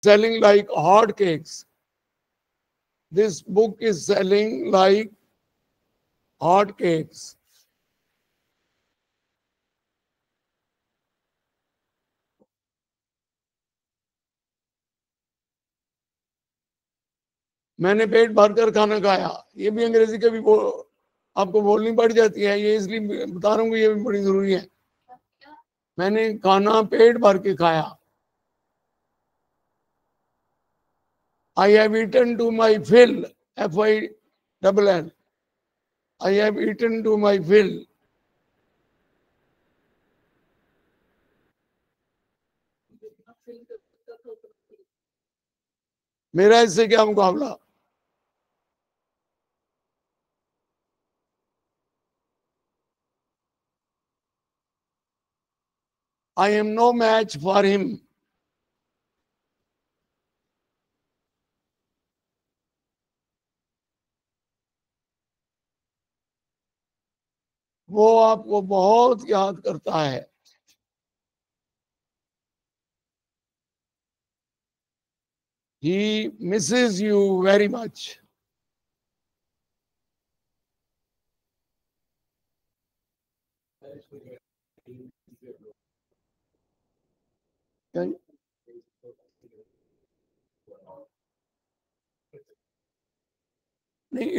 selling like hot cakes. This book is selling like hot cakes. मैंने पेट भरकर खाना खाया, ये भी अंग्रेजी का भी आपको बोलनी पड़ जाती है, ये इसलिए बता रहा हूँ कि ये भी बड़ी जरूरी है। मैंने खाना पेट भर के खाया। I have eaten to my fill, FILL। I have eaten to my fill. मेरा इससे क्या मुकाबला? I am no match for him. वो आपको बहुत याद करता है। He misses you very much. नहीं,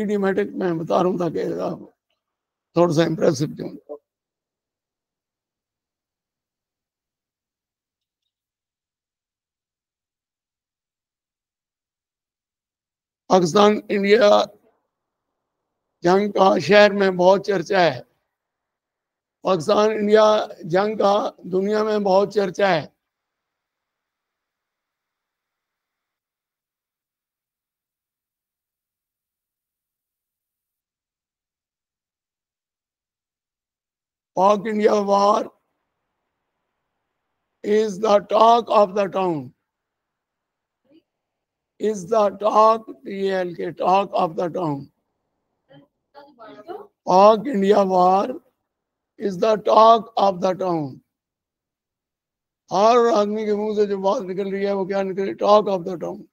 इडियोमेटिक मैं बता रहा हूँ ताकि थोड़ा सा इंप्रेसिव क्यों। पाकिस्तान इंडिया जंग का शहर में बहुत चर्चा है। पाकिस्तान इंडिया जंग का दुनिया में बहुत चर्चा है। पाक India war is the talk of the town. Is the talk, TLK, talk of the town. Pak India war is the talk of the town. हर आदमी के मुंह से जो बात निकल रही है वो क्या निकल रही? टॉक ऑफ द टाउन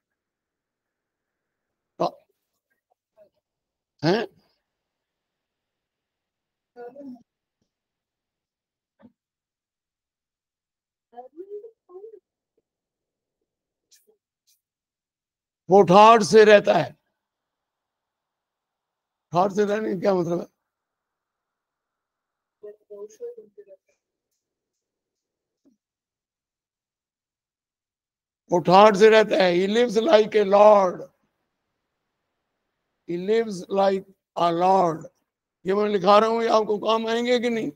है। वो ठाठ से रहता है। ठाठ से रहने का क्या मतलब है? वो ठाठ से रहता है। He lives like a lord. He lives like a lord. ये मैं लिखा रहा हूँ, ये आपको काम आएंगे कि नहीं?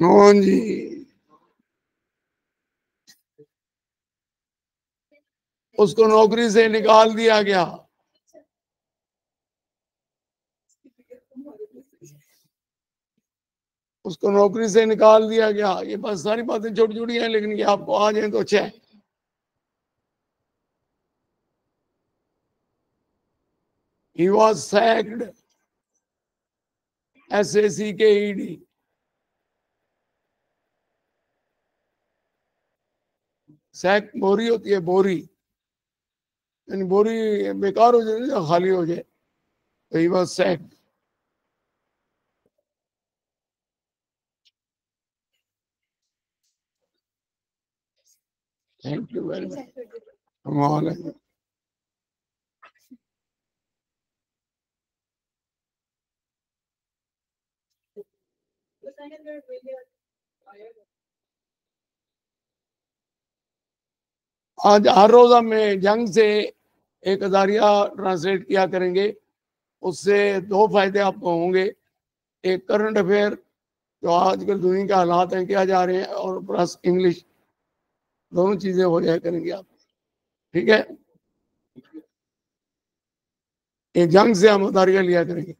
हाँ जी, उसको नौकरी से निकाल दिया गया। उसको नौकरी से निकाल दिया गया। ये बस सारी बातें छोटी छोटी हैं, लेकिन ये आपको आ जाए तो अच्छा है। He was sacked, SACKED। Sack बोरी होती है, बोरी यानी बोरी बेकार हो जाए, खाली हो जाए, तो he was sacked। Thank you very much. आज हर रोज हम जंग से एक हजारिया ट्रांसलेट किया करेंगे। उससे दो फायदे आपको होंगे। एक करंट अफेयर जो आजकल दुनिया के हालात हैं क्या जा रहे हैं, और प्लस इंग्लिश, दोनों चीजें हो जाया करेंगे आप। ठीक है, ये जंग से हम मुतारिका लिया करेंगे।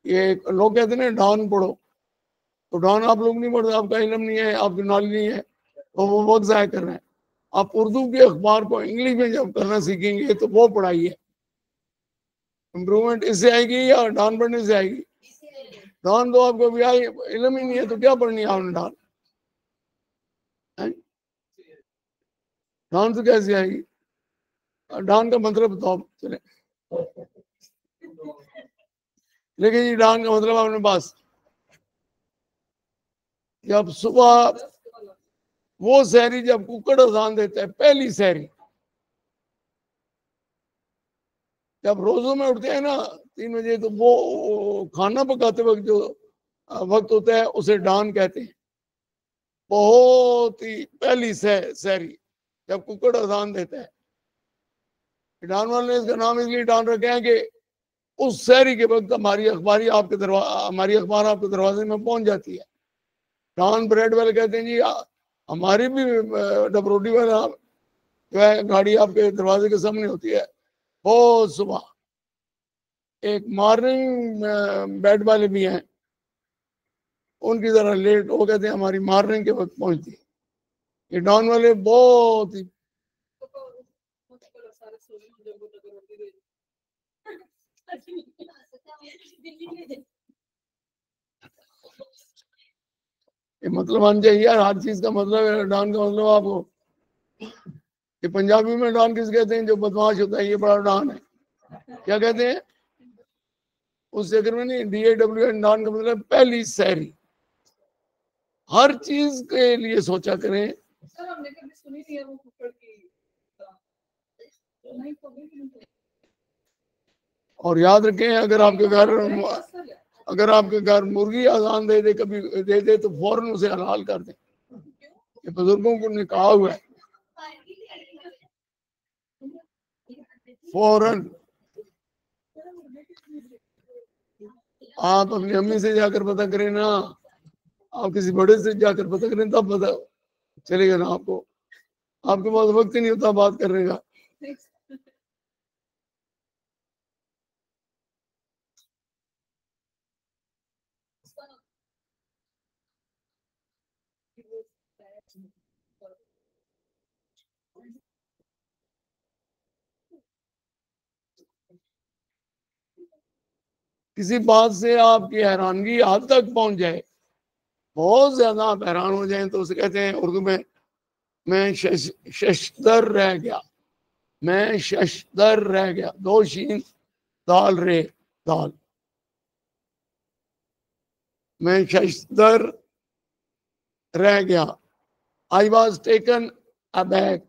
ये लोग कहते हैं ना डॉन पढ़ो, तो डॉन आप लोग नहीं पढ़ते, आपका इल्म नहीं है, आपकी नॉलेज नहीं है, तो वो वक्त जाया कर रहे हैं। आप उर्दू के अखबार को इंग्लिश में जब करना सीखेंगे तो वो पढ़ाइए। इम्प्रूवमेंट इससे आएगी या डॉन पढ़ने से आएगी? डान तो आपको भी आई इल्म ही नहीं है तो क्या पढ़नी है आपने डान? डान तो कैसे आएगी? डान का मतलब बताओ चले। लेकिन ये डान का मतलब आपने पास जब सुबह वो सहरी जब कुकड़ अजान देता है पहली सहरी, जब रोजों में उठते हैं ना 3 बजे, तो वो खाना पकाते वक्त जो वक्त होता है उसे डान कहते हैं। बहुत ही पहली सहरी जब कुकड़ अजान देता है, डान वाले ने इसका नाम इसलिए डान रखे हैं कि उस सहरी के वक्त हमारी अखबार आपके दरवाजे में पहुंच जाती है। डान ब्रेड वाले कहते हैं जी हमारी भी डबरोटी वाला जो है गाड़ी आपके दरवाजे के सामने होती है बहुत सुबह। एक मॉर्निंग बेड वाले भी हैं, उनकी जरा लेट, वो कहते हैं हमारी मॉर्निंग के वक्त पहुंचती है। ये डॉन वाले बहुत ही ये मतलब आना चाहिए यार, हर चीज का मतलब है। डॉन का मतलब आपको, ये पंजाबी में डॉन किस कहते हैं? जो बदमाश होता है ये बड़ा डॉन है, क्या कहते हैं? उस चक्कर में नहीं, DAWN डॉन का मतलब पहली सहरी। हर चीज के लिए सोचा करें। और याद रखें, अगर आपके घर मुर्गी अजान दे दे कभी दे दे तो फौरन उसे हलाल कर दें। ये बुजुर्गों को ने कहा हुआ है, फौरन। आप अपनी अम्मी से जाकर पता करें ना, आप किसी बड़े से जाकर पता करें तब पता चलेगा ना आपको। आपके पास वक्त ही नहीं होता बात करने का। किसी बात से आपकी हैरानगी हद तक पहुंच जाए, बहुत ज्यादा आप हैरान हो जाएं, तो उसे कहते हैं उर्दू में मैं शशदर रह गया। मैं शशदर रह गया, 2 शीन दाल रे दाल। मैं शशदर रह गया, आई वॉज टेकन अबैक।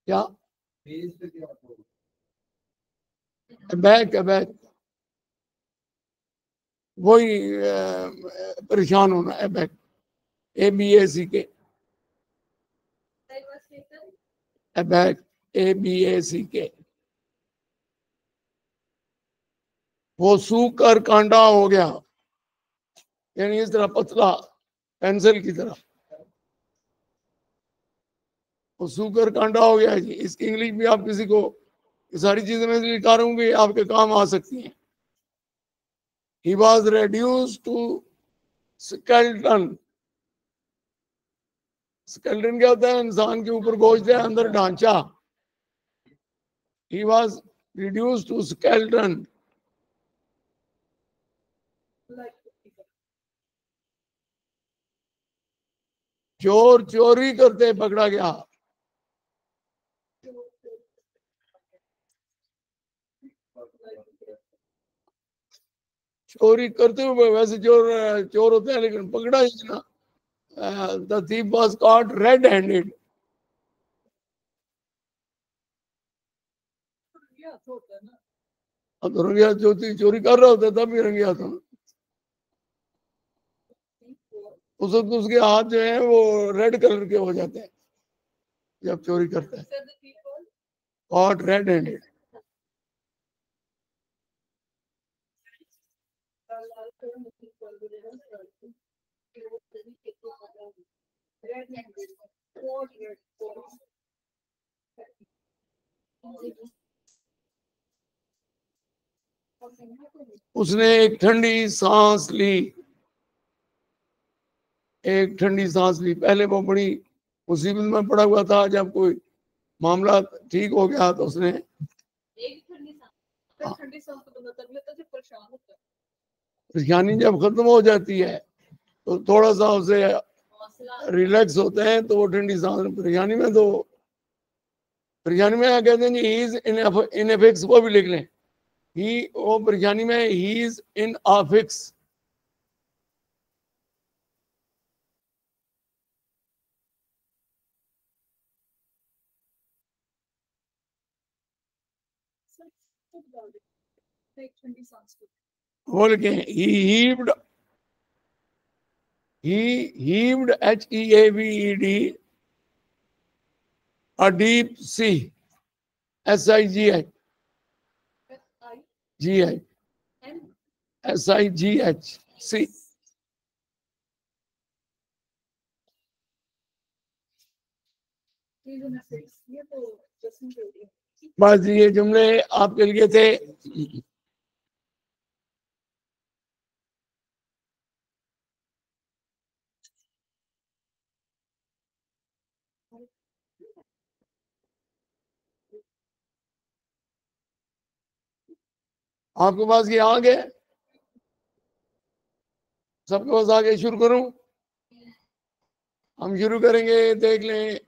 क्या अबैक? अबैक वही परेशान होना, अबैक ABAC अबैक ABAC। वो सूख कर कांडा हो गया, यानी इस तरह पतला पेंसिल की तरह। वो सूख कर कांडा हो गया जी। इसकी इंग्लिश भी आप किसी को, सारी चीजें मैं लिखा रहा हूँ आपके काम आ सकती हैं। He was reduced to skeleton। Skeleton क्या होता है? इंसान के ऊपर गोश्त है, अंदर ढांचा। He was reduced to skeleton। चोर चोरी करते पकड़ा गया। चोरी करते हुए, वैसे चोर चोर होते हैं लेकिन पकड़ा ही ना। The thief was cot red handed. अब तो रंगिया चोरी कर रहा होता है तब भी रंगिया था। उस वक्त उसके हाथ जो है वो रेड कलर के हो जाते हैं जब चोरी करता है। Cot red handed. उसने एक ठंडी सांस ली, एक ठंडी सांस ली। पहले वो बड़ी उसी बिल में पड़ा हुआ था। जब कोई मामला ठीक हो गया तो उसने परेशानी जब खत्म हो जाती है तो थोड़ा सा उसे रिलैक्स होते हैं तो वो ठंडी सांस परेशानी में तो परेशानी में क्या कहते हैं जी, ही इज इन एफिक्स वो भी लिख लें। ही वो परेशानी में ही इज इन अफिक्स। वो लिखे ही हीव्ड, HEAVED a deep sea, SIGH GI SIGH C। बस ये जुमले आपके लिए थे। आपके पास ये आ गए, सबके पास आगे शुरू करूं? हम शुरू करेंगे, देख लें।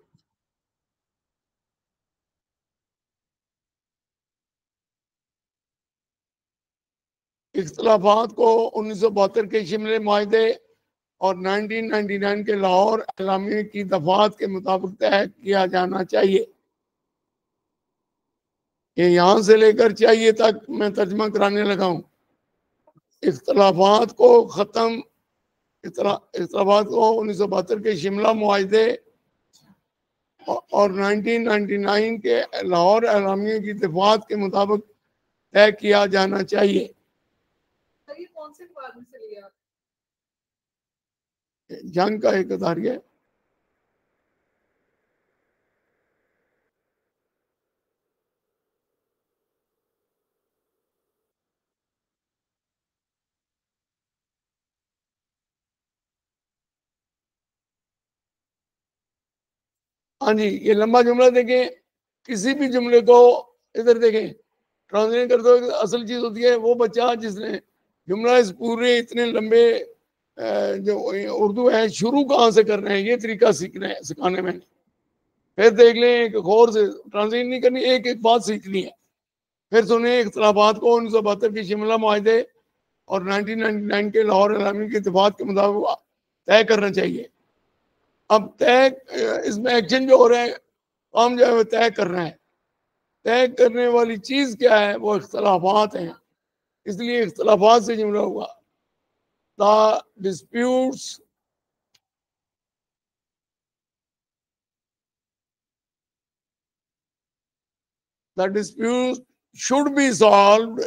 इख्तलाफात को 1972 के शिमले माहदे और 1999 के लाहौर एलामिया की दफात के मुताबिक तय किया जाना चाहिए। ये यहां से लेकर चाहिए तक मैं तर्जमा कराने लगा हूं। इख्तलाफात को खत्म इख्तलाफात को 1972 के शिमला मुआहदे और 1999 के लाहौर एलामिया की दफात के मुताबिक तय किया जाना चाहिए। ये कौन से से लिया? जंग का एक अदारिया। हाँ जी, ये लंबा जुमला देखें, किसी भी जुमले को इधर देखें, ट्रांसलेट कर दो। असल चीज होती है वो बच्चा जिसने जुमला इस पूरे इतने लंबे जो उर्दू है शुरू कहाँ से कर रहे हैं, ये तरीका सीखना है सिखाने में। फिर देख लें, एक और से ट्रांसलेट नहीं करनी, एक एक बात सीखनी है। फिर सुने इख्तलाफात को 1972 के शिमला माहदे और 1999 के लाहौर इलामी के इतफाक के मुताबिक तय करना चाहिए। अब तय, इसमें एक्शन जो हो रहे हैं, काम जो है वो तय कर रहे हैं। तय करने वाली चीज क्या है? वो इख्तलाफात हैं, इसलिए इख्तलाफात से जुमला हुआ। The disputes the dispute should be solved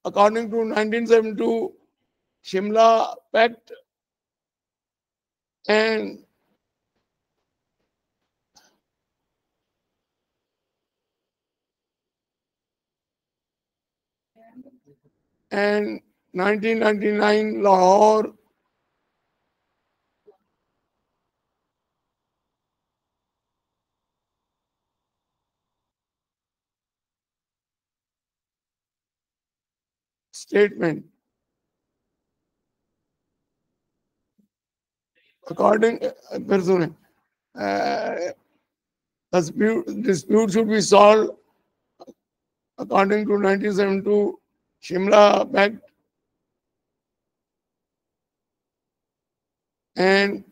according to 1972 Shimla Pact and and 1999 Lahore statement. According, फिर सुने, dispute should be solved according to 1972 Shimla Pact and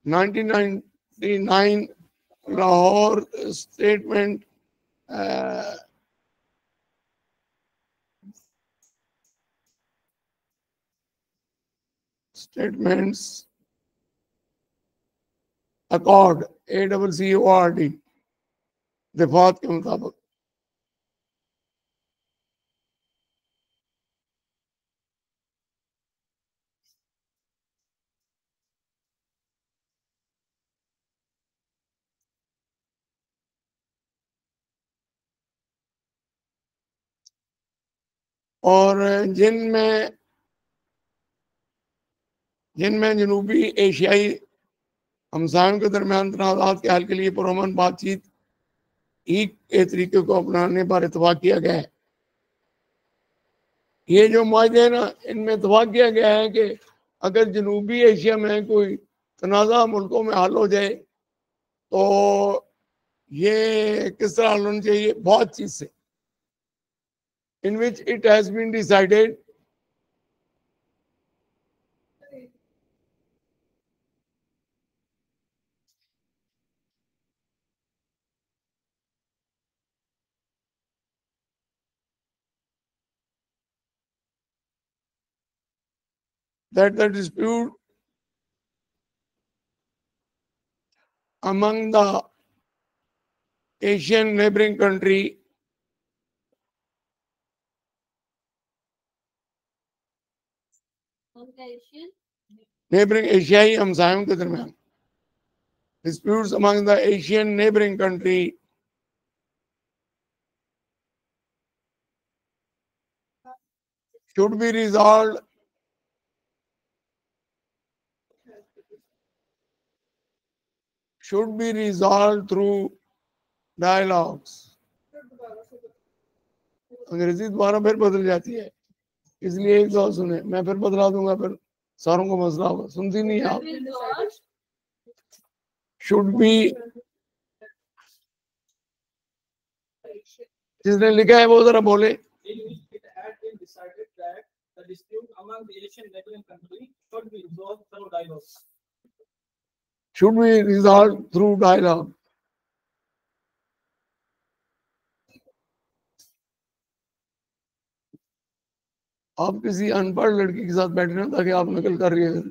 1999 Lahore statement. Statements accord, ACCORD, दफात के मुताबिक। और जिनमें जिनमें जनूबी एशियाई हमसायों के दरमियान तनाज़ात के हल के लिए पुरअमन बातचीत ही के तरीके को अपनाने पर इत्तफाक किया गया है। ये जो माहदे हैं ना, इनमें इत्तफाक किया गया है कि अगर जनूबी एशिया में कोई तनाज़ा मुल्कों में हल हो जाए तो ये किस तरह हल होना चाहिए, बहुत चीज से, in which it has been decided that the dispute among the Asian neighboring country neighboring एशियाई हमसायों के दरमियान, disputes among the Asian neighboring country should be resolved through dialogues. अंग्रेजी दोबारा फिर बदल जाती है, इसलिए एक दो सुने, मैं फिर बदला दूंगा, फिर सारों को मसला होगा, सुनती नहीं आप। शुड बी, जिसने लिखा है वो जरा बोले। Should be resolved through dialogue. आप किसी अनपढ़ लड़की के साथ बैठे ना ताकि आप नकल कर रही है,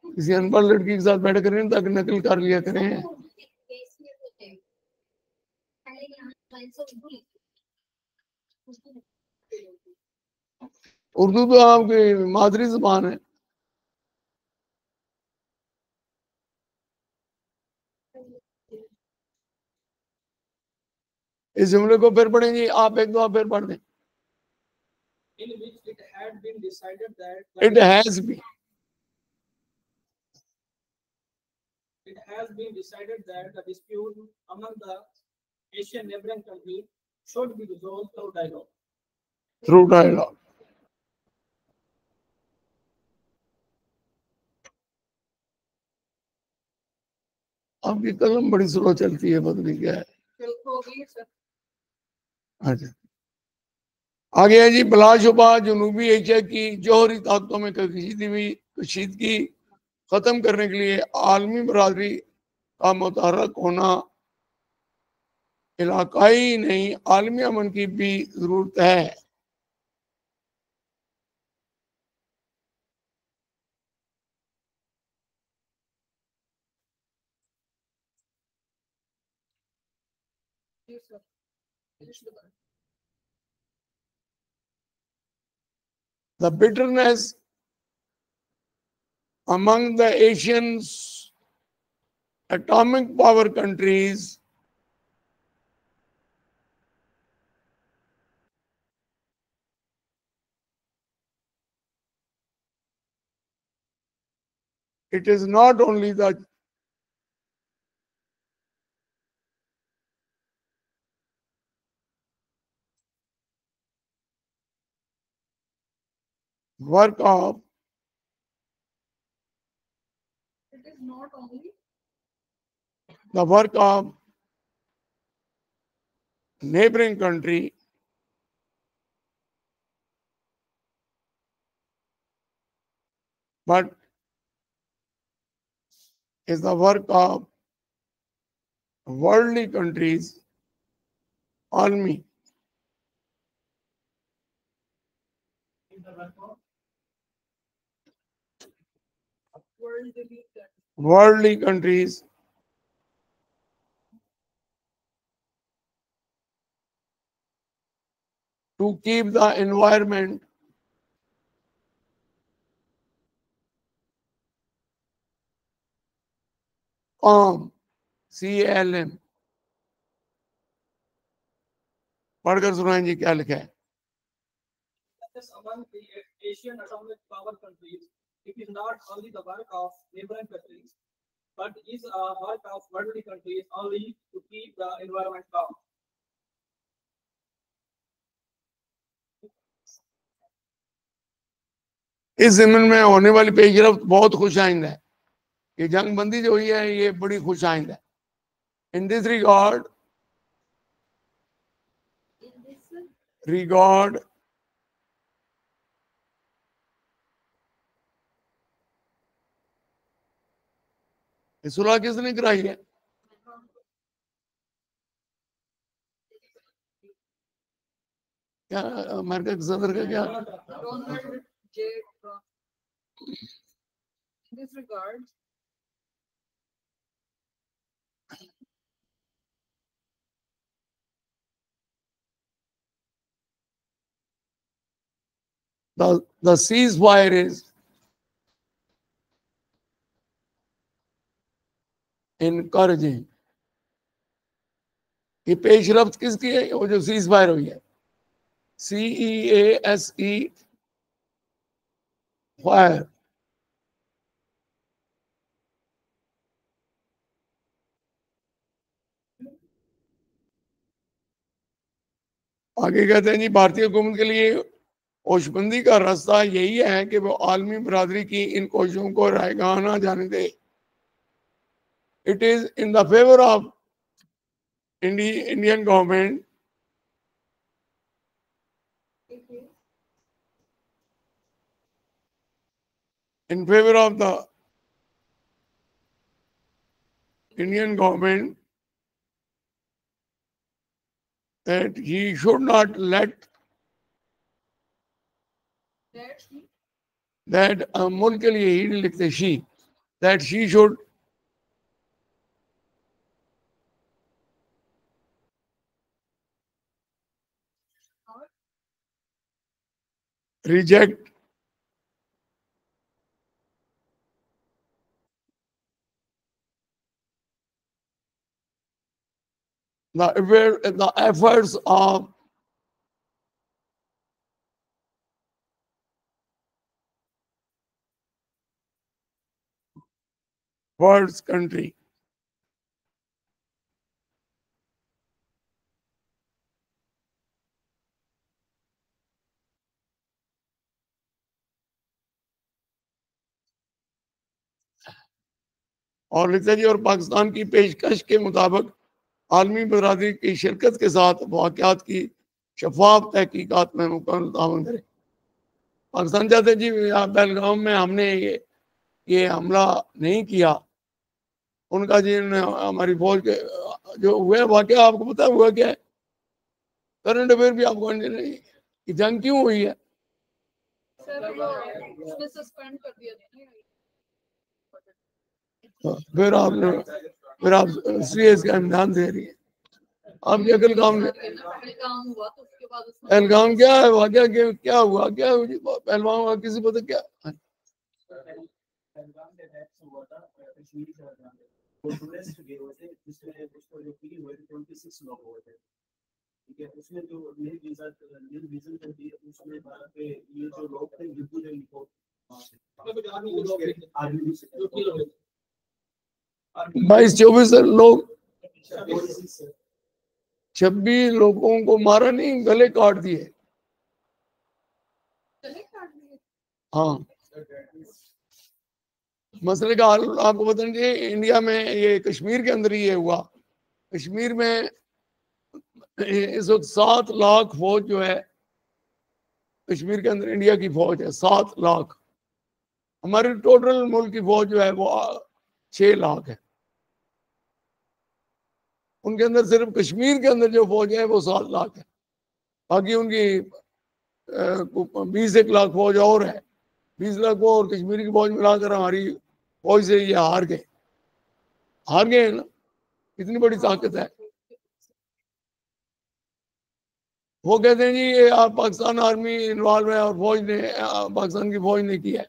किसी अनपढ़ लड़की के साथ बैठ करें ताकि नकल कर लिया करें। उर्दू तो आपकी मादरी जुबान है। इस जुमले को फिर पढ़ेंगे आप, एक दो आप फिर पढ़ दें। In which it had been decided that it has been decided that the dispute among the Asian neighboring countries should be resolved through dialogue. Through dialogue. आपकी कलम बड़ी स्लो चलती है, पता नहीं क्या है। अच्छा, आगे है जी, बिलाशुबा जनूबी एशिया की जौहरी ताकतों में कशीदगी खत्म करने के लिए आलमी बरादरी का मुतहर्रिक होना इलाकाई नहीं आलमी अमन की भी जरूरत है। The bitterness among the Asian atomic power countries it is not only the work of the work of neighboring country, but is the work of worldly countries, almi. Worldly countries to keep the environment calm, CALM। पढ़कर सुनाएं जी क्या लिखा है। Among the Asian atomic power countries, it is not only the work of neighboring countries, but is a work of worldly countries only to keep the environment calm. इस ज़मीन में होने वाली पेशरफ्त बहुत खुश आइंदा है। ये जंग बंदी जो हुई है ये बड़ी खुश आइंदा है। इन दिस रिगार्ड सुलह किसने कराई है? क्या अमेरिका के सदर का क्या? In this regard, the ceasefire is encouraging. ये पेशरफ्त किसकी है? वो जो सीजफायर हुई है, CEASE फायर। आगे कहते हैं जी भारतीय हुकूमत के लिए होशबंदी का रास्ता यही है कि वो आलमी बरादरी की इन कोशिशों को रायगाह ना जाने दे। It is in the favour of Indian government in favor of the Indian government that he should not let that मुल्क के लिए ही लिखते she, that she should reject the efforts of world's country. और लिखते जी और पाकिस्तान की पेशकश के मुताबिक आलमी बरादरी की शिरकत के साथ वाक़यात की शफाफ तहकीकात में मुकम्मल ताउन करे। पाकिस्तान चाहते जी पहलगाम में हमने ये हमला नहीं किया, उनका जी हमारी फौज के जो हुए वाक़या आपको पता हुआ क्या है? करंट अफेयर भी आपको नहीं कि जंग क्यों हुई है? सस्पेंड कर दिया फिर आप सीरियस का इम्तिहान दे रही है। आपकी अकल काम पहलगाम क्या है वाक़या? क्या हुआ? क्या पहलगाम हुआ किसी पता क्या? ठीक है, उसमें जो रीजन कर दिए उसमें भारत पे ये जो लोग थे बिल्कुल इनको 22-24 लोग 26 लोगों को मारा नहीं, गले काट दिए। हाँ, मसले का हाल आपको बताना चाहिए। इंडिया में ये कश्मीर के अंदर ही ये हुआ। कश्मीर में इस वक्त 7 लाख फौज जो है कश्मीर के अंदर, इंडिया की फौज है 7 लाख। हमारे टोटल मुल्क की फौज जो है वो 6 लाख है। उनके अंदर सिर्फ कश्मीर के अंदर जो फौज है वो 7 लाख है। बाकी उनकी 20 लाख फौज और है। 20 लाख फौज और कश्मीर की फौज मिलाकर हमारी फौज से ये हार गए ना। इतनी बड़ी ताकत है। वो कहते हैं जी ये आप पाकिस्तान आर्मी इन्वॉल्व है और फौज ने पाकिस्तान की फौज ने किया है।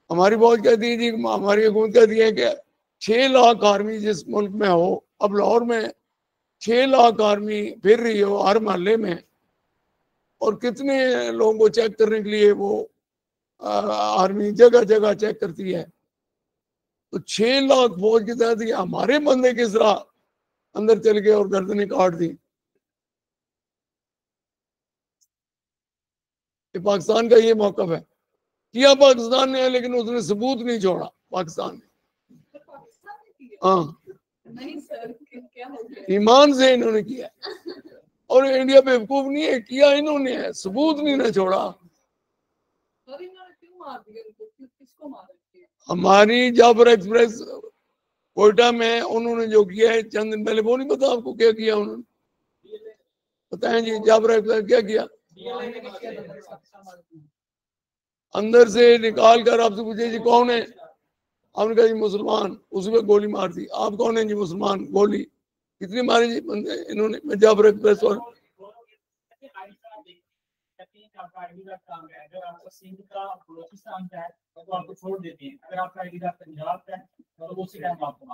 हमारी फौज कहती है जी, हमारी हुकूमत कहती है कि 6 लाख आर्मी जिस मुल्क में हो, अब लाहौर में 6 लाख आर्मी फिर रही हो हर मोहल्ले में, और कितने लोगों को चेक करने के लिए वो आर्मी जगह जगह चेक करती है। तो 6 लाख फौज के तहत ये हमारे बंदे किस तरह अंदर चल गए और गर्दनें काट दी। ये पाकिस्तान का ये मौकफ है। किया पाकिस्तान ने है, लेकिन उसने सबूत नहीं छोड़ा पाकिस्तान ने। तो पाकिस्तान ने किया? हाँ, नहीं सर, क्या हो गया? ईमान से इन्होंने किया। और इंडिया बेवकूफ नहीं है, किया इन्होंने है, सबूत नहीं ना छोड़ा। सर इन्होंने क्यों मार दिया इनको? किसको मारा? हमारी जाफर एक्सप्रेस कोयटा में उन्होंने जो किया है चंद दिन पहले, वो नहीं पता आपको क्या किया उन्होंने? बताएं जी, जाफर एक्सप्रेस क्या किया? अंदर से निकाल कर आपसे पूछे जी कौन है, आपने कहा जी मुसलमान, उसी पे गोली मार दी। आप कौन है जी? मुसलमान। गोली कितनी मारी जी बंदे इन्होंने जाफर एक्सप्रेस और आपका आईडी कार्ड काम है, अगर आपका सिंध का बलोचिस्तान का है तो आपको छोड़ देते हैं, अगर आपका आईडी कार्ड पंजाब का है तो उसी टाइम आपको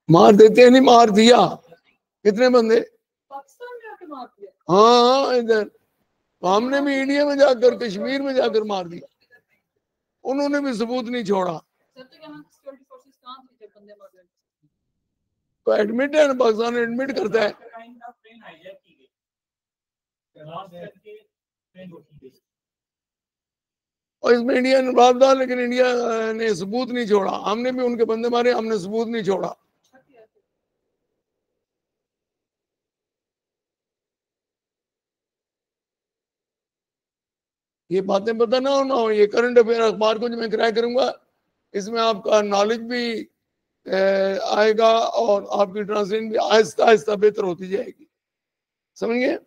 मार देते हैं। नहीं, मार दिया। कितने बंदे? पाकिस्तान में आके मार दिया? हाँ, इधर तो हमने भी इंडिया में जाकर कश्मीर में जाकर मार दिया। उन्होंने भी सबूत नहीं छोड़ा। सर तो यहाँ सिक्योरिटी फोर्सेस कहाँ थी जब बंदे मर गए? तो एडमिट है ना, पाकिस्तान एडमिट करता है। ट्रेन हाईजैक की गई, लॉन्च करके ट्रेन रोकी गई। और इसमें इंडिया ने बात डाला, लेकिन इंडिया ने सबूत नहीं छोड़ा। हमने भी उनके बंदे मारे, हमने सबूत नहीं छोड़ा। अच्छा किया सर। ये बातें पता ना हो, ये करंट अफेयर अखबार को जो मैं किराया करूंगा, इसमें आपका नॉलेज भी आएगा और आपकी ट्रांसलेशन भी आहिस्ता आहिस्ता बेहतर होती जाएगी। समझ गए?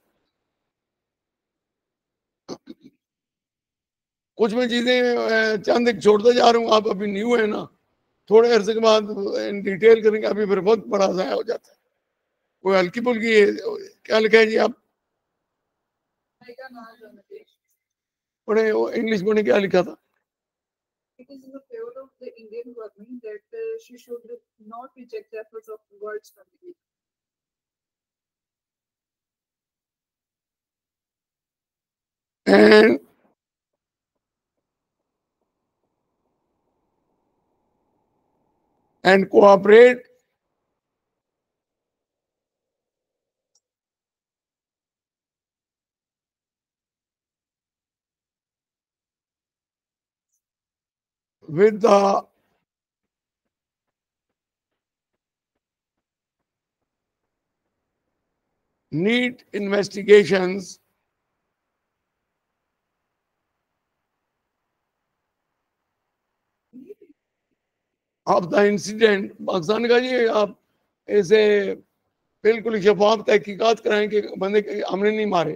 कुछ मैं चीजें चंद एक छोड़ता जा रहा हूँ, आप अभी न्यू है ना, थोड़े अरसे के बाद इन डिटेल करेंगे, अभी फिर वक्त बड़ा ज़ाया हो जाता है। कोई हल्की फुल्की क्या लिखा है जी आप मेरा नाम रमेश। पढ़े? इंग्लिश में क्या लिखा था? It is in the favor of the Indian government that she should not reject the efforts of world's community. and and cooperate with the neat investigations of the incident। Pakistan का जी आप ऐसे बिल्कुल शफाफ तहकीकात कराएं कि बंदे हमने नहीं मारे,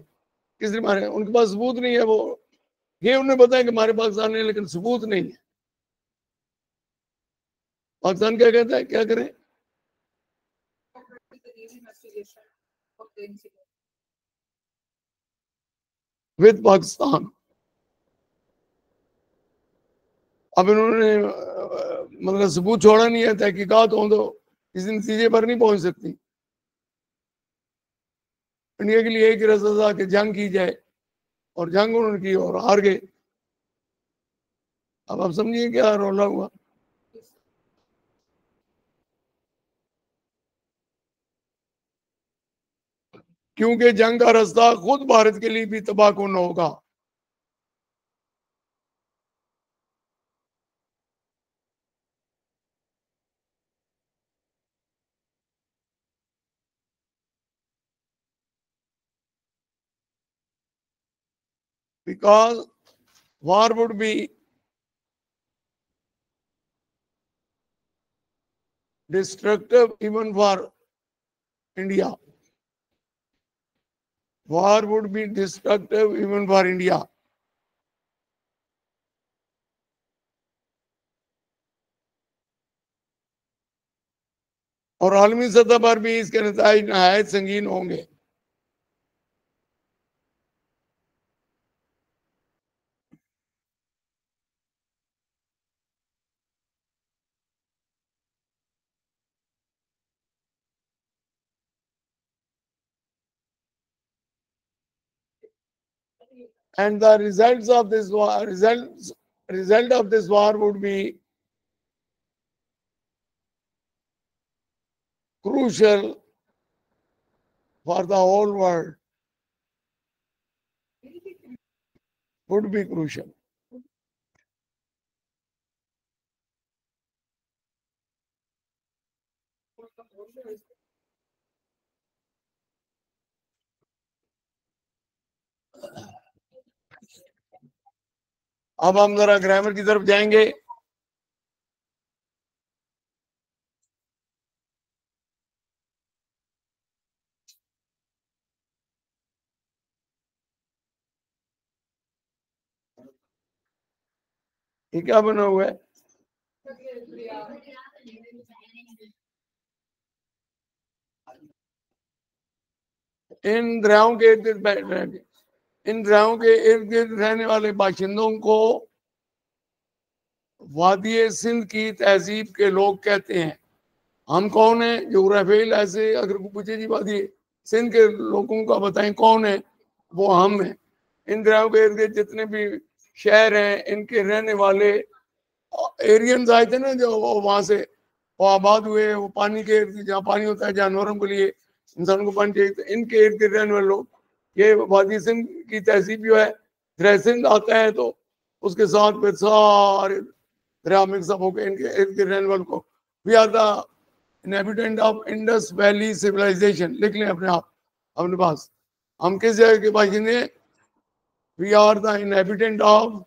किसने मारे, उनके पास सबूत नहीं है। वो ये उन्हें पता है कि हमारे पाकिस्तान ने, लेकिन सबूत नहीं है। पाकिस्तान क्या कहता है, क्या करें? With the neat investigation of the incident. With Pakistan. अब इन्होंने मतलब सबूत छोड़ा नहीं है, तहकीकात हो तो किसी नतीजे पर नहीं पहुंच सकती। इंडिया के लिए एक ही रास्ता था कि जंग की जाए, और जंग उन्होंने की और हार गए। अब आप समझिए क्या रौला हुआ। क्योंकि जंग का रास्ता खुद भारत के लिए भी तबाहकुन होगा। because war would be destructive even for India. War would be destructive even for India. और आलमी सतह पर भी इसके नतीजे नहायत संगीन होंगे। And the results of this war, result of this war would be crucial for the whole world. Would be crucial. अब हम जरा ग्रामर की तरफ जाएंगे। ये क्या बना हुआ है? इन दरियाओं के इर्द गिर्द इन दरियाओं के इर्द गिर्द रहने वाले बाशिंदों को वादी सिंध की तहजीब के लोग कहते हैं। हम कौन है? जोग्राफियल ऐसे अगर पूछे जी वादी सिंध के लोगों का बताएं कौन है, वो हम हैं। इन दरियाओं के इर्द गिर्द जितने भी शहर हैं, इनके रहने वाले एरियंस आए थे ना, जो वहां से वो आबाद हुए, वो पानी के इर्द, जहाँ पानी होता है जानवरों के लिए, इंसानों को पानी चाहिए, तो इनके इर्द गिर्द रहने वाले लोग, ये वादी सिंध की तहजीब जो है, दरिया सिंध आता है तो उसके साथ फिर सारे दरिया मिक्सअप होकर इनके इर्द गिर्द रहने वालों को we are the inhabitant of Indus valley civilization. लिख लें अपने आप अपने पास, हम किस जगह के बाशिंदे हैं? We are the inhabitant of,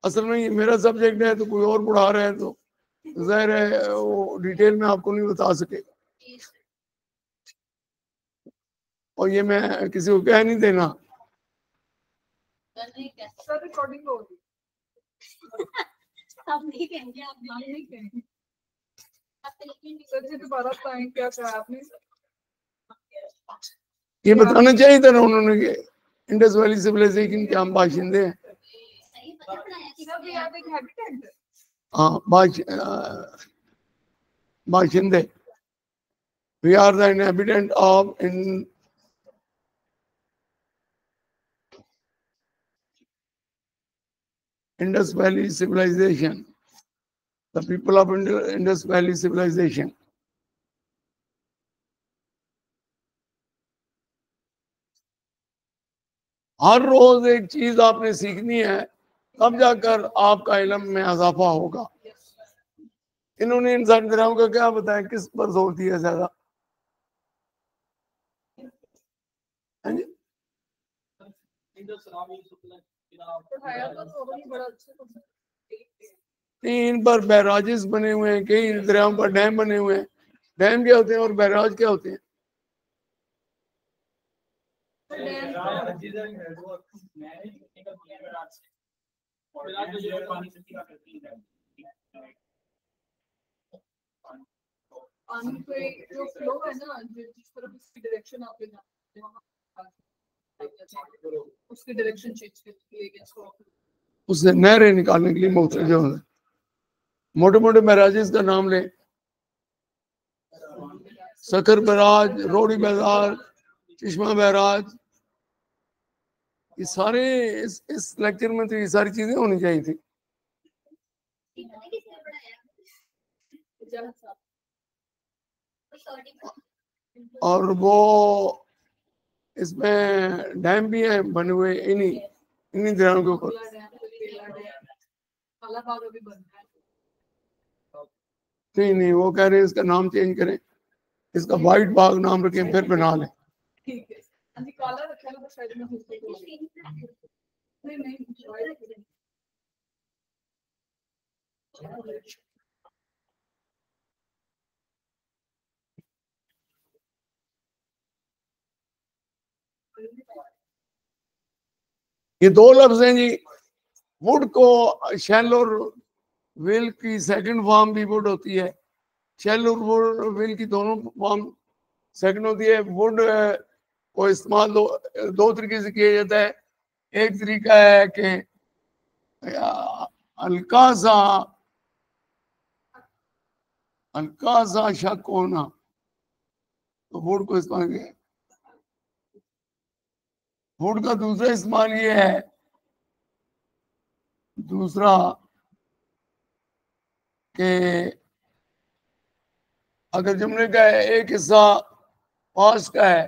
असल में ये मेरा सब्जेक्ट है तो कोई और पढ़ा रहा है तो जाहिर है वो डिटेल में आपको नहीं बता सकेगा, और ये मैं किसी को कह नहीं देना। सर रिकॉर्डिंग होगी। आप नहीं कहेंगे, आप नहीं कहेंगे। सर जी दोबारा बताएं क्या कहा आपने? ये बताना चाहिए था ना उन्होंने कि इंडस वैली सिविलाइजेशन के हम बाशिंदे हैं। Sir we are the inhabitant। हाँ, बाशिंदे, we are the inhabitant of in Indus Valley civilization, the people of Indus Valley civilization. हर रोज एक चीज आपने सीखनी है, तब जाकर आपका इल्म में इजाफा होगा। इन्होंने इन सारी दरियाओं का क्या बताया, किस पर जोर दिया ज्यादा? पढ़ाया तो बड़ा अच्छा। इन पर बैराजेस बने हुए हैं, कई दरियाओं पर डैम बने हुए हैं। डैम क्या होते हैं और बैराज क्या होते हैं? पानी पे जो फ्लो है ना, जिस तरफ उसकी डायरेक्शन आप ले जाते हैं उसकी डायरेक्शन चेंज करके उससे नहरें निकालने के लिए मुख्तलिफ जो है मोटे मोटे बैराजेस का नाम लें, सखर बैराज, रोड़ी बैराज, चश्मा बैराज, ये सारे इस लेक्चर में तो ये सारी चीजें होनी चाहिए थी। और वो इसमें डैम भी है बने हुए इन्हीं दरियाओं के ऊपर। नहीं, वो कह रहे हैं इसका नाम चेंज करें, इसका वाइट बाग नाम रखें, फिर बना लें। ठीक है, काला रखा है तो शायद मैं नहीं ये दो लफ्ज हैं जी। वुड को शेल और विल की सेकंड फॉर्म भी वुड होती है, शेल और विल की दोनों फॉर्म सेकंड होती है। वुड को इस्तेमाल दो तरीके से किया जाता है। एक तरीका है कि हल्का सा शक होना, तो वुड को इस्तेमाल किया। वुड का दूसरा इस्तेमाल ये है, दूसरा कि अगर जुमले का एक हिस्सा पास्ट का है,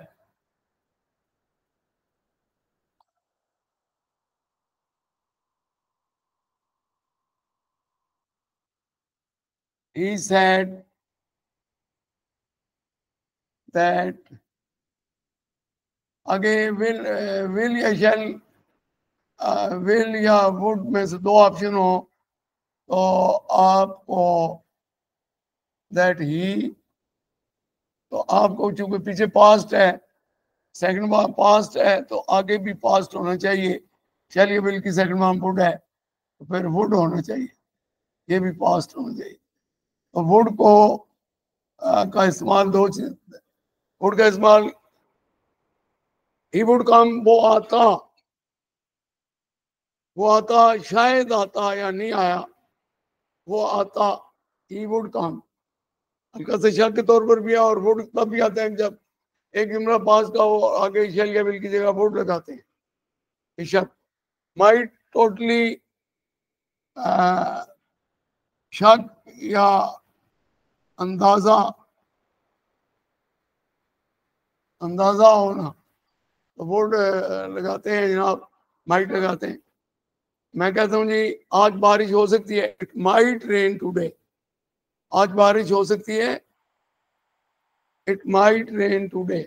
he said that, आगे विल या शैल, विल या वुड में से दो ऑप्शन हो तो आपको दैट ही, तो आपको चूंकि पीछे पास्ट है, सेकंड बार पास्ट है तो आगे भी पास्ट होना चाहिए। शैल या विल की सेकंड बार वुड है तो फिर वुड होना चाहिए, ये भी पास्ट होना चाहिए। तो वुड को का इस्तेमाल दो चीज, वुड का इस्तेमाल ही वुड कम, वो आता शायद आता या नहीं आया, वो आता ही वुड कम, हल्का से शक के तौर पर भी है। और वुड तब भी आता है जब एक जुमला पास का हो आगे शैल या विल की जगह वुड लगाते हैं। शक माइट टोटली शक या अंदाजा, अंदाजा होना तो वुड लगाते हैं जनाब, माइट लगाते हैं। मैं कहता हूँ जी आज बारिश हो सकती है, इट माइट रेन टुडे, आज बारिश हो सकती है, इट माइट रेन टुडे,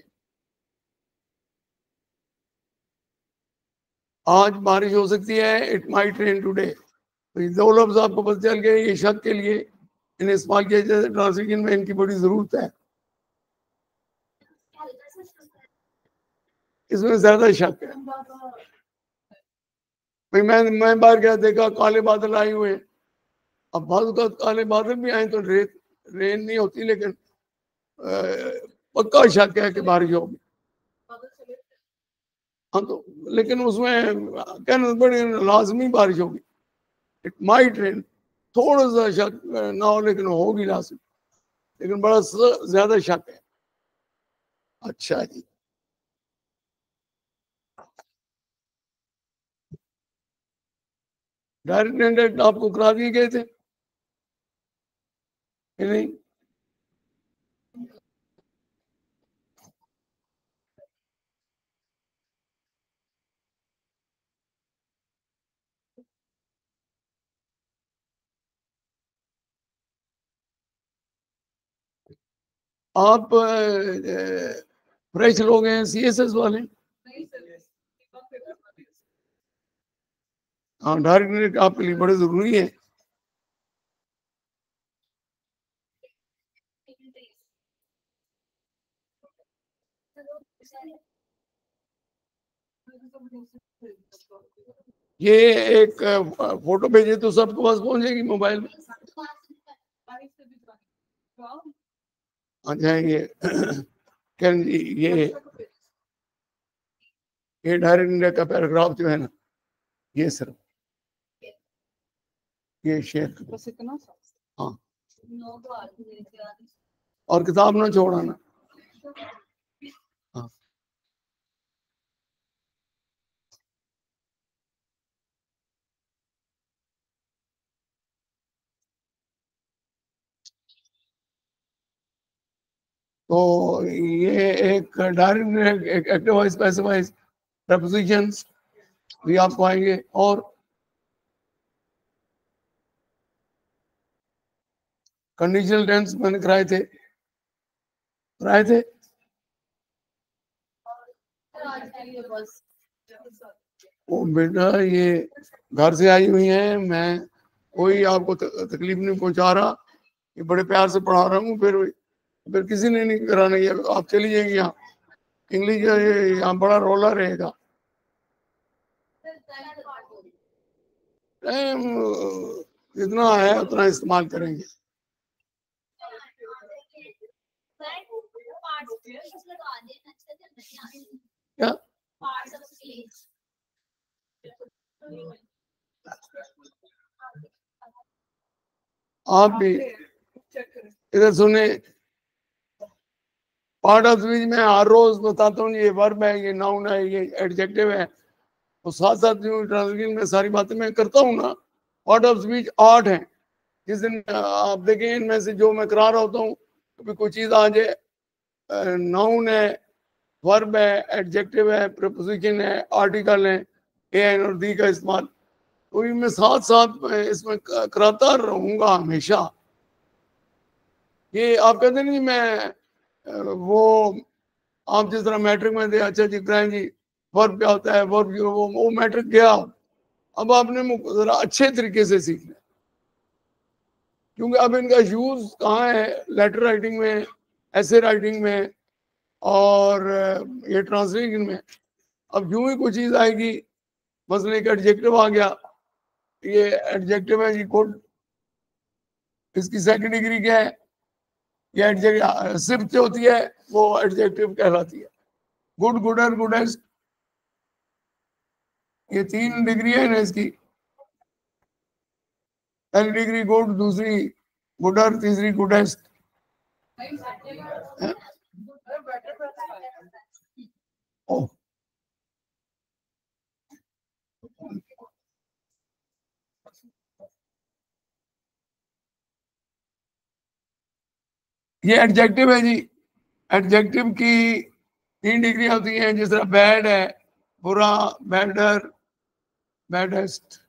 आज बारिश हो सकती है, इट माइट रेन टुडे। तो ये दो लफ्ज आपको पता चल गए, ये शक के लिए इन्हें इस्तेमाल किया जाए, ट्रांसलेशन में इनकी बड़ी जरूरत है, इसमें ज्यादा शक है। भाई मैं बाहर गया, देखा काले बादल आए हुए, अब बाजू का काले बादल भी आए तो रेन नहीं होती, लेकिन पक्का शक है कि बारिश होगी। हाँ तो लेकिन उसमें कहना बड़ी लाजमी बारिश होगी, इट माइट रेन, थोड़ा सा शक ना हो लेकिन होगी लाजमी, लेकिन बड़ा ज्यादा शक है। अच्छा जी, डायरेक्ट इनडायरेक्ट आपको करा दिए गए थे कि नहीं? आप फ्रेश लोग हैं, CSS वाले? नहीं सर, इतना पेपर वाले। हाँ, डायरेक्ट आपके लिए बड़े जरूरी है। ये एक फोटो भेजे तो सबके पास पहुंचेगी मोबाइल में। अच्छा ये करण जी, ये डायरेक्ट इंडिया का पैराग्राफ जो है ना, ये सर ये शेयर करो। बस इतना सा। हाँ, और किताब ना छोड़ाना। हाँ, तो ये एक direct active voice, passive voice, propositions भी आपको आएंगे, और कंडीशनल टेंस मैंने कराए थे। ओ बेटा, ये घर से आई हुई हैं, मैं कोई आपको तकलीफ नहीं पहुंचा रहा, ये बड़े प्यार से पढ़ा रहा हूँ, फिर किसी ने नहीं कराना, ये आप चली जाएंगी यहाँ, इंग्लिश यहाँ बड़ा रोला रहेगा। टाइम जितना है उतना इस्तेमाल करेंगे। क्या आप भी इधर सुने, पार्ट ऑफ स्पीच में हर रोज बताता हूँ, ये वर्ब है, ये नाउन है, ये एडजेक्टिव है, तो साथ साथ जो ट्रांसलेशन में सारी बातें मैं करता हूँ ना। पार्ट ऑफ स्पीच 8 है। जिस दिन आप देखें इनमें से जो मैं करा रहा होता हूँ, कभी कोई चीज आ जाए, नाउन है, वर्ब है, एडजेक्टिव है, प्रपोजिशन है, आर्टिकल है, ए एन और दी का इस्तेमाल, तो मैं साथ साथ इसमें कराता रहूंगा हमेशा। ये आप कहते नहीं मैं वो आप जिस तरह मैट्रिक में दे, अच्छा जी ग्रहण जी वर्ब क्या होता है, वर्ब वो मैट्रिक गया, अब आपने जरा अच्छे तरीके से सीखना, क्योंकि अब इनका यूज कहाँ है, लेटर राइटिंग में, ऐसे राइटिंग में, और ये ट्रांसलेशन में। अब यूं ही कोई चीज आएगी, मसलन एक एडजेक्टिव आ गया, ये एडजेक्टिव है जी गुड, इसकी सेकंड डिग्री क्या है, ये एडजेक्टिव सिर्फ जो होती है वो एडजेक्टिव कहलाती है। गुड, गुडर, गुडेस्ट, ये 3 डिग्री है ना इसकी। पहली डिग्री गुड, दूसरी गुडर, तीसरी गुडेस्ट। ओ ये एडजेक्टिव है जी। एडजेक्टिव की 3 डिग्री होती हैं, जिस तरह बैड है, बुरा, बैडर, बैडेस्ट,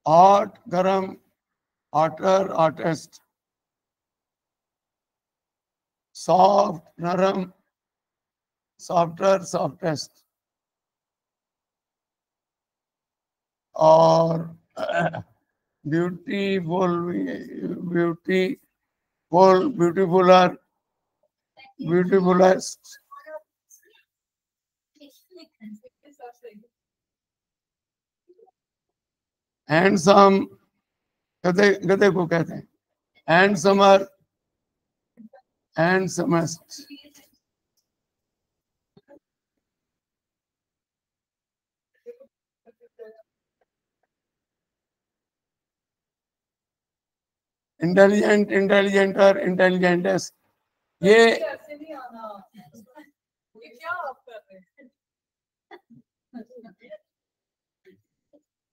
हॉट, गरम, हॉटर, हॉटेस्ट, सॉफ्ट, नरम, सॉफ्टर, सॉफ्टेस्ट, और ब्यूटीफुल, ब्यूटीफुल, ब्यूटीफुलर, ब्यूटीफुलेस्ट, हैंडसम, गधे गधे को कहते हैं, हैंडसमर, हैंडसमेस्ट, इंटेलिजेंट, इंटेलिजेंटर, इंटेलिजेंटेस्ट। ये ऐसे नहीं आना, ये क्या आप कर रहे हैं?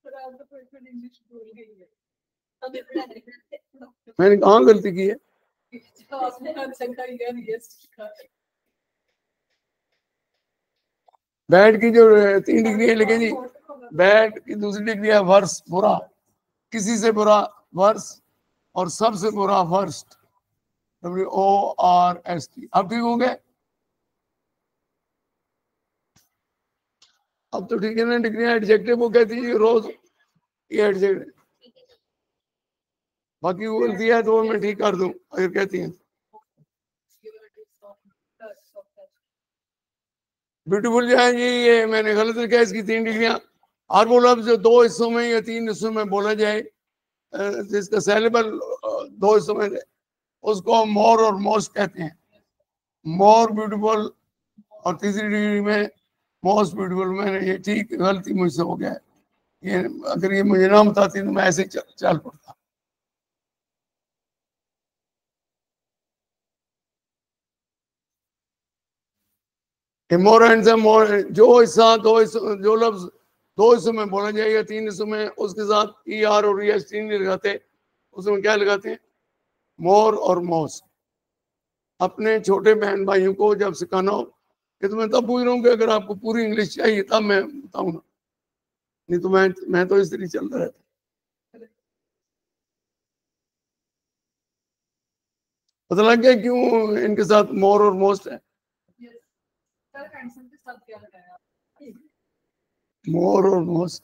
पर आप तो perfect English बोल गई है। मैंने कहाँ गलती की है? आपने अच्छा किया, yes का। बैड की जो 3 डिग्री है लिखे जी, बैड की दूसरी डिग्री है वर्स, बुरा, किसी से बुरा वर्स, और सबसे बुरा वर्स्ट, WORST। अब ठीक हो गए? अब तो ठीक है ना। डिग्री एडजेक्टिव वो कहती है रोज, ये एडजेक्टिव, बाकी वो गलती है तो मैं ठीक कर दूं अगर कहती हैं। ब्यूटीफुल जो है जी, ये मैंने गलत लिखा है, इसकी 3 डिग्रियां। हर वो लफ्ज जो 2 हिस्सों में या 3 हिस्सों में बोला जाए, जिसका सेलेबल 2 हिस्सों में, उसको मोर और मोस्ट कहते हैं। मोर ब्यूटीफुल, और तीसरी डिग्री में मोस्ट ब्यूटीफुल। मैंने ये ठीक, गलती मुझसे हो गया है, ये अगर ये मुझे ना बताती तो मैं ऐसे चल पड़ता। मोर हैंडसम, मोर, जो हिस्सा जो लफ्ज 2 हिस्सों में बोला जाए या 3 हिस्सों में, उसके साथ ER और EST नहीं लगाते, उसमें क्या लगाते हैं? मोर और मोस्ट। अपने छोटे बहन भाइयों को जब सिखाना हो, कि तो मैं तब पूछ रहा हूँ कि अगर आपको पूरी इंग्लिश चाहिए तब मैं बताऊँ ना, नहीं तो मैं तो इस तरह चलता रहता। पता लग गया क्यों इनके साथ मोर और मोस्ट है? सर हैंडसम के साथ क्या लगाया? मोर और मोस्ट।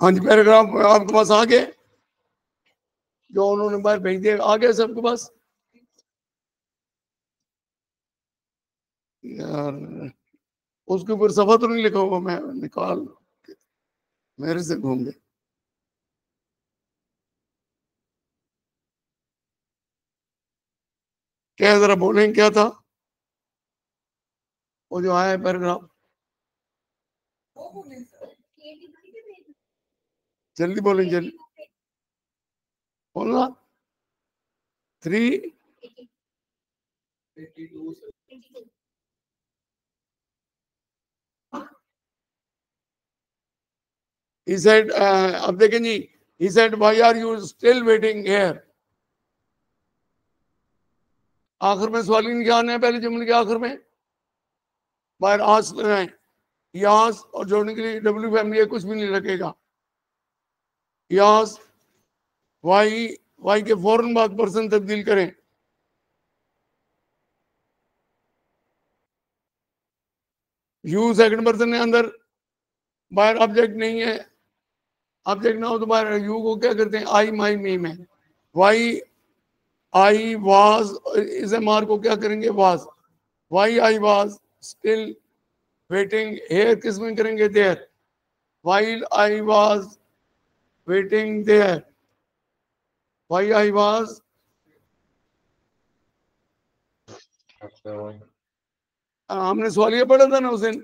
हाँ जी, पैराग्राफ आपके पास आ गए, जो उन्होंने बाहर भेज दिया, आ गया सबके पास? यार उसके ऊपर सफा तो नहीं लिखा होगा, मैं निकाल, मेरे से घूम गए। क्या जरा बोलें क्या था वो जो आया है पैराग्राफ, जल्दी बोलें, जल्दी बोलना। 3 he said अब देखें जी, he said why are you still waiting here। आखिर में सवाल ही नहीं आना है, पहले जुमले के आखिर में बाहर आस लगाएं, यास और जोड़ने के लिए डब्ल्यू फैमिली कुछ भी नहीं लगेगा। यास वाई के फौरन बाद पर्सन तब्दील करें। यू सेकंड पर्सन है, अंदर बाहर ऑब्जेक्ट नहीं है, ऑब्जेक्ट ना हो तो बाहर यू को क्या करते हैं, आई माई मी में। वाई आई वाज इस मार को क्या करेंगे, was. Why I was still waiting here किस में करेंगे, there. While I was waiting there, why I was हमने सवालिया पढ़ा था ना उस दिन,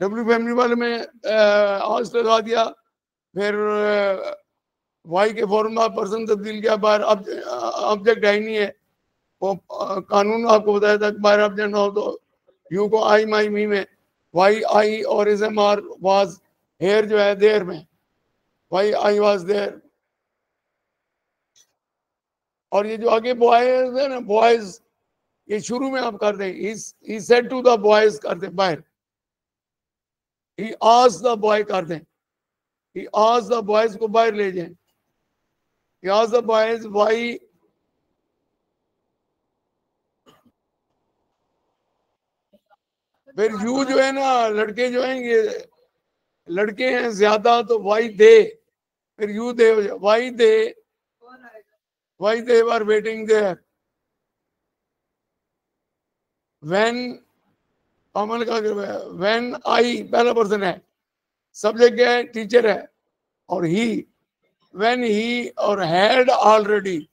डब्ल्यू फैमिली वाले में आज लगा दिया, फिर वाई के फॉर्म में पर्सन तब्दील किया, बाहर ऑब्जेक्ट है ही नहीं है। वो कानून आपको बताया था कि बाहर ऑब्जेक्ट ना हो तो यू को आई माई मी में, वाई आई और is am are was here जो है देयर में, वाई आई वाज देयर। और ये जो आगे बॉयज है ना, बॉयज ये शुरू में आप कर दें, he said to the boys कर दें बाहर, he asked the boy कर दें, he asked the boys को बाहर ले जाएं, he asked the boys why फिर यू जो है ना, लड़के जो हैं ये लड़के हैं ज्यादा तो वाई दे, फिर यू दे हो जाए, why they were waiting there. When common का व्हेन आई पहला पर्सन है, सब्जेक्ट क्या है, टीचर है, और ही व्हेन ही और हैड ऑलरेडी,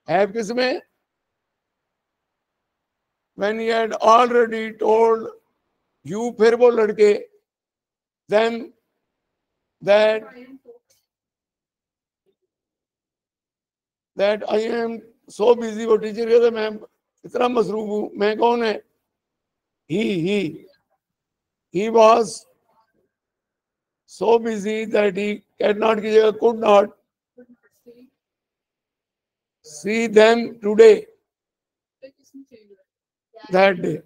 हैव किस में, when he had already told you, फिर वो लड़के, then that I'm so busy, वो टीचर कहते मैं इतना मसरूफ हूं, मैं कौन है, he was so busy that he cannot की जगह could not see them today, that day।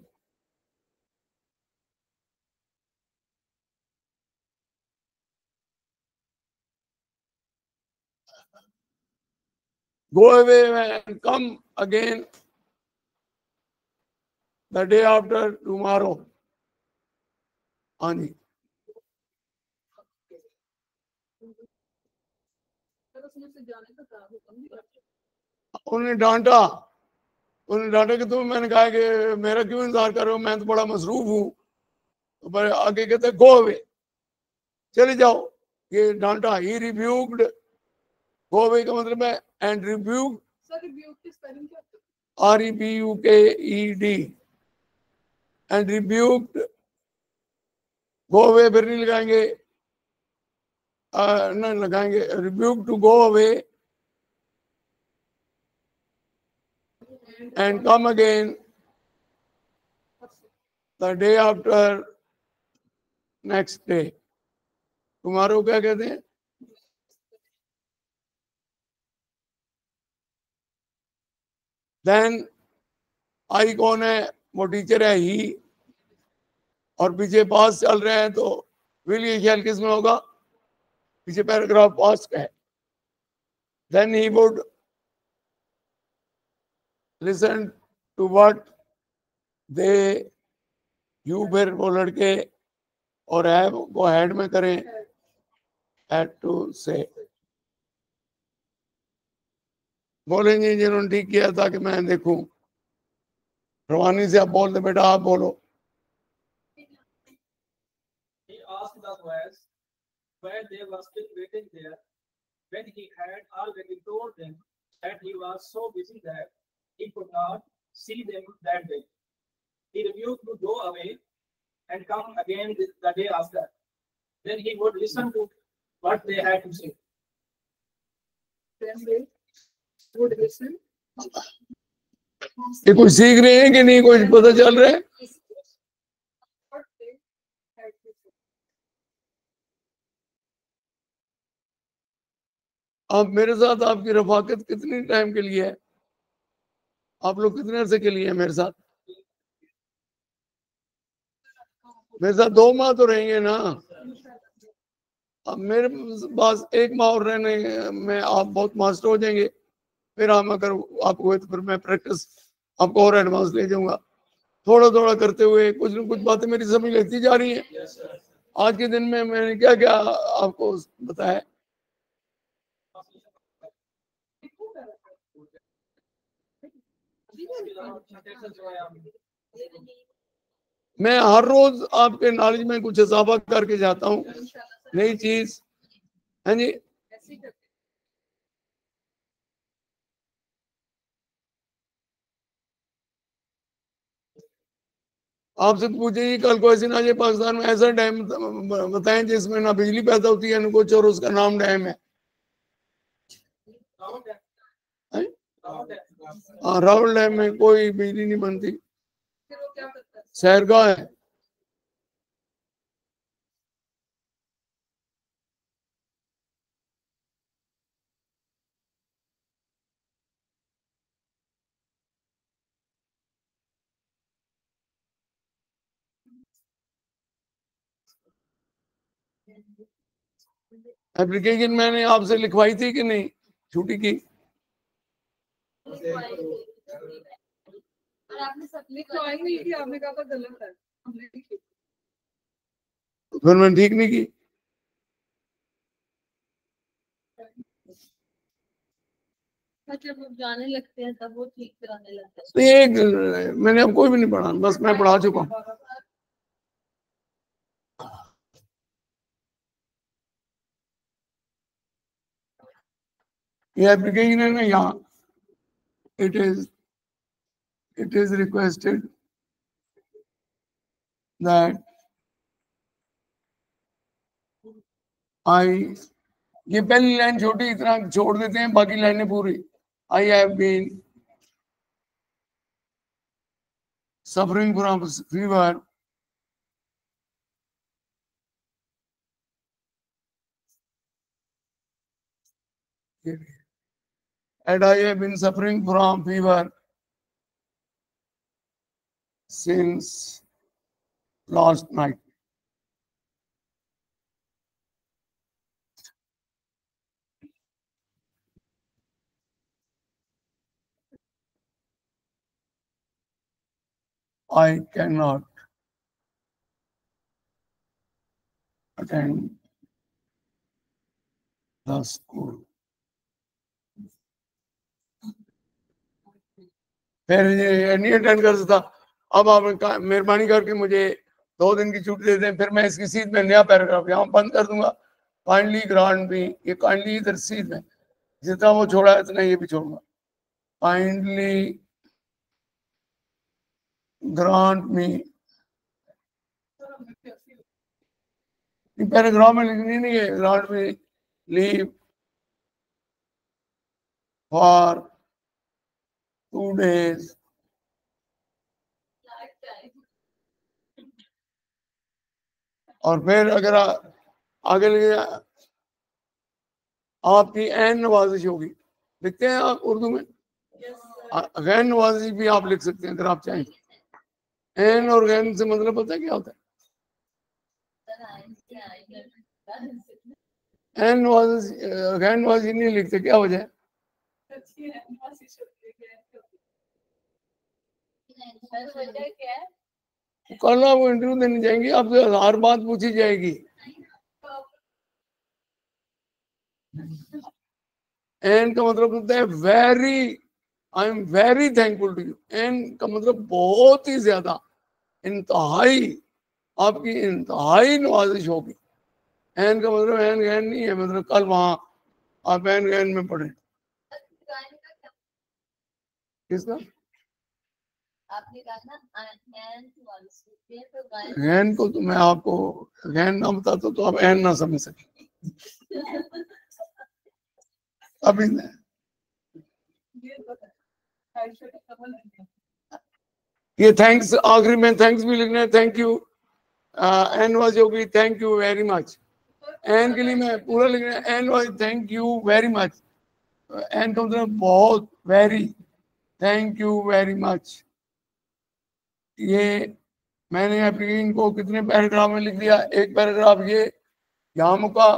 Go away and come again the day after tomorrow। हाँ जी, उन्होंने डांटा कि तुम, मैंने कहा कि मेरा क्यों इंतजार कर रहे हो, मैं तो बड़ा मसरूफ हूँ। तो पर आगे कहते गो अवे, चले जाओ, ये डांटा। ही रिब्यूक्ड, गो अवे का मतलब है and rebuke, REBUKED, and rebuked, go away फिर नहीं लगाएंगे, नहीं लगाएंगे, rebuke to go away and come again the day after next day। tomorrow क्या कहते हैं, then आई कौन है, वो टीचर है, ही, और पीछे पास चल रहे हैं तो विल ये ख्याल किस में होगा, पीछे पैराग्राफ पास का है। then he would listen to what they, you फिर वो लड़के, और है वो हेड में करें, had to say। बोलेंगे जिन्होंने ठीक किया था कि मैं देखूं, रवानी से आप बोल दे, बेटा आप बोलो। He asked the boys why they were still waiting there, when he had already told them that he was so busy that he could not see them that day. He refused to go away and come again the day after. Then he would listen to what they had to say. Then they would listen. ये कुछ सीख रहे हैं कि नहीं, कुछ पता चल रहा है? What they had to say. अब मेरे साथ आपकी रफाकत कितनी टाइम के लिए है? आप लोग कितने अरसे के लिए हैं मेरे साथ? मेरे साथ 2 माह तो रहेंगे ना। अब मेरे पास 1 माह और रहने में आप बहुत मास्टर हो जाएंगे। फिर हम अगर आप हुए तो फिर मैं प्रैक्टिस आपको और एडवांस ले जाऊंगा। थोड़ा थोड़ा करते हुए कुछ न कुछ बातें मेरी समझ लगती जा रही हैं। आज के दिन में मैंने क्या क्या आपको बताया? मैं हर रोज आपके नॉलेज में कुछ इजाफा करके जाता हूँ, नई चीज है जी। ऐसे ही करते हैं। आपसे पूछिए कल को ऐसे ना ये पाकिस्तान में ऐसा डैम बताएं जिसमें ना बिजली पैदा होती है ना कुछ, और उसका नाम डैम है। हाँ, रावल डैम में कोई बिजली नहीं बनती, फिर वो क्या करता है? शहरगाह है। एप्लीकेशन मैंने आपसे लिखवाई थी कि नहीं, छुट्टी की? और आपने सब लिखवाई नहीं थी, आपने कहा था गलत है, हमने लिखी। फिर मैंने ठीक नहीं की। जब लोग जाने लगते हैं तब वो ठीक कराने लगते हैं। तो ये मैंने अब कोई भी नहीं पढ़ा, बस मैं पढ़ा चुका हूँ। ये एप्लीकेशन है ना, यहाँ it is requested that I, ये पहली लाइन छोटी, इतना छोड़ देते हैं, बाकी लाइनें पूरी। I have been suffering from fever and I have been suffering from fever since last night. I cannot attend the school. फिर ये नहीं अटेंड कर सकता। अब आप मेहरबानी करके मुझे 2 दिन की छुट्टी दे दें, फिर मैं इसकी सीध में नया पैराग्राफ यहाँ बंद कर दूंगा। काइंडली ग्रांट मी, ये काइंडली इधर सीध में जितना वो छोड़ा है इतना ये भी छोड़ूंगा। काइंडली ग्रांट मी, पैराग्राफ में लिखनी नहीं है, grant me leave for 2 days और फिर अगर आगे लगे आपकी ऐन नवाजिश होगी, लिखते हैं आप उर्दू में, गैर नवाजिश भी आप लिख सकते हैं अगर आप चाहें। ऐन और गैर से मतलब पता है क्या होता है? ऐन नवाजिश गैर नवाजिश नहीं लिखते, क्या वजह है? कल आप इंटरव्यू देने जाएंगे, आपसे 1000 बात पूछी जाएगी। एन का मतलब होता है very, I am very thankful to you. एन का मतलब बहुत ही ज्यादा, इंतहाई, आपकी इंतहाई नवाजिश होगी। एन का मतलब एन गैन नहीं है, मतलब कल वहां आप एन गैन में पढ़े। किसका? आपने कहा ना एन वंस, ये तो गायब गैन को तो मैं आपको गैन ना बताता तो आप एन ना समझ सके। अभी नहीं। ये तो है। हैशटैग कमल नहीं है। ये थैंक्स आखिरी में थैंक्स भी लिखना है, थैंक यू। एन वाज होगी थैंक यू वेरी मच। एन के लिए मैं पूरा लिखना है, एन वाज थैंक यू वेरी मच। एन का मतलब बहुत, very, thank you very much. ये मैंने एप्लीकेशन को कितने पैराग्राफ में लिख दिया, एक पैराग्राफ ये यहाँ मुका,